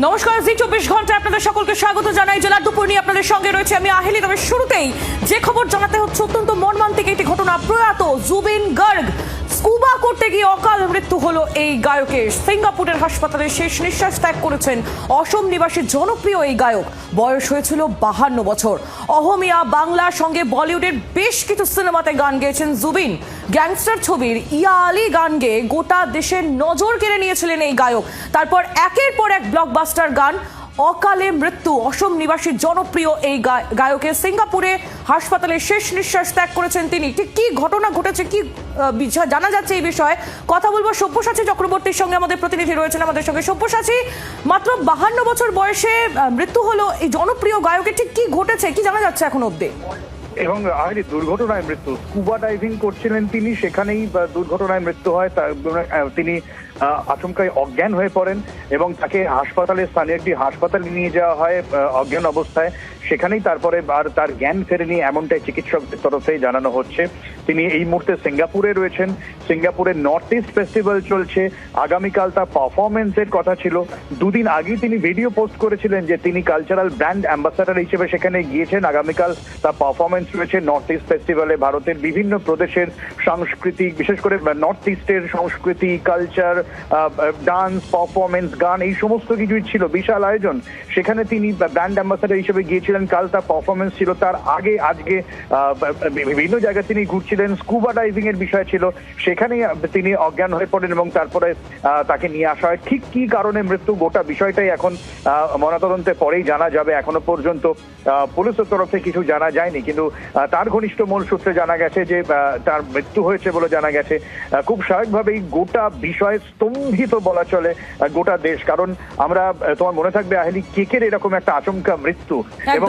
নমস্কার, জি 24 ঘন্টায় আপনাদের সকলকে স্বাগত জানাই। জেলার দুপুর নিয়ে আপনাদের সঙ্গে রয়েছে আমি আহিলি। তবে শুরুতেই যে খবর জানাতে হচ্ছে অত্যন্ত মর্মান্তিক একটি ঘটনা। প্রয়াত জুবিন গার্গ স্কুবা করতে গিয়ে অকাল মৃত্যু হলো এই গায়কের। সিঙ্গাপুরের হাসপাতালে শেষ নিঃশ্বাস ত্যাগ করেছেন অসম নিবাসী জনপ্রিয় এই গায়ক। বয়স হয়েছিল 52 বছর। অহমিয়া, বাংলা সঙ্গে বলিউডের বেশ কিছু সিনেমাতে গান গেয়েছেন জুবিন। গ্যাংস্টার ছবির ইয়া আলী গান গেয়ে গোটা দেশের নজর কেড়ে নিয়েছিলেন এই গায়ক। তারপর একের পর এক ব্লকবাস্টার গান। অকালে মৃত্যু অসম নিবাসী জনপ্রিয় এই গায়কের। সিঙ্গাপুরে হাসপাতালে শেষ নিঃশ্বাস ত্যাগ করেছেন তিনি। ঠিক কি ঘটনা ঘটেছে, কি জানা যাচ্ছে এই বিষয়ে কথা বলবো সব্যসাচী চক্রবর্তীর সঙ্গে। আমাদের প্রতিনিধি রয়েছেন আমাদের সঙ্গে। সব্যসাচী, মাত্র 52 বছর বয়সে মৃত্যু হলো এই জনপ্রিয় গায়কের। ঠিক কি ঘটেছে, কি জানা যাচ্ছে এখন অব্দি? এবং দুর্ঘটনায় মৃত্যু, স্কুবা ডাইভিং করছিলেন তিনি, সেখানেই দুর্ঘটনায় মৃত্যু হয়। তিনি আচমকাই অজ্ঞান হয়ে পড়েন এবং তাকে স্থানীয় একটি হাসপাতালে নিয়ে যাওয়া হয় অজ্ঞান অবস্থায়। সেখানেই তারপরে আর তার জ্ঞান ফেরেনি, এমনটাই চিকিৎসকদের তরফে জানানো হচ্ছে। তিনি এই মুহূর্তে সিঙ্গাপুরে রয়েছেন। সিঙ্গাপুরের নর্থ ইস্ট ফেস্টিভ্যাল চলছে। আগামীকাল তার পারফরমেন্সের কথা ছিল। দুদিন আগেই তিনি ভিডিও পোস্ট করেছিলেন যে তিনি কালচারাল ব্র্যান্ড অ্যাম্বাসাডার হিসেবে সেখানে গিয়েছেন। আগামীকাল তার পারফরমেন্স রয়েছে নর্থ ইস্ট ফেস্টিভ্যালে। ভারতের বিভিন্ন প্রদেশের সংস্কৃতি, বিশেষ করে নর্থ ইস্টের সংস্কৃতি, কালচার, ডান্স, পারফরমেন্স, গান, এই সমস্ত কিছুই ছিল, বিশাল আয়োজন। সেখানে তিনি ব্র্যান্ড অ্যাম্বাসাডার হিসেবে গিয়েছিলেন। কাল তার পারফরমেন্স ছিল। তার আগে আজকে বিভিন্ন জায়গায় তিনি ঘুরছিলেন। স্কুবা ডাইভিং এর বিষয় ছিল, সেখানেই তিনি অজ্ঞান হয়ে পড়েন এবং তারপরে তাকে নিয়ে আসা হয়। ঠিক কি কারণে মৃত্যু, গোটা বিষয়টাই এখন ময়নাতদন্তের পরেই জানা যাবে। এখনো পর্যন্ত পুলিশের তরফে কিছু জানা যায়নি, কিন্তু তার ঘনিষ্ঠ মূল সূত্রে জানা গেছে যে তার মৃত্যু হয়েছে বলে জানা গেছে। খুব স্বাভাবিকভাবেই গোটা বিষয় স্তম্ভিত বলা চলে গোটা দেশ। কারণ আমরা, তোমার মনে থাকবে আহিলি, কেকের এরকম একটা আচমকা মৃত্যু এবং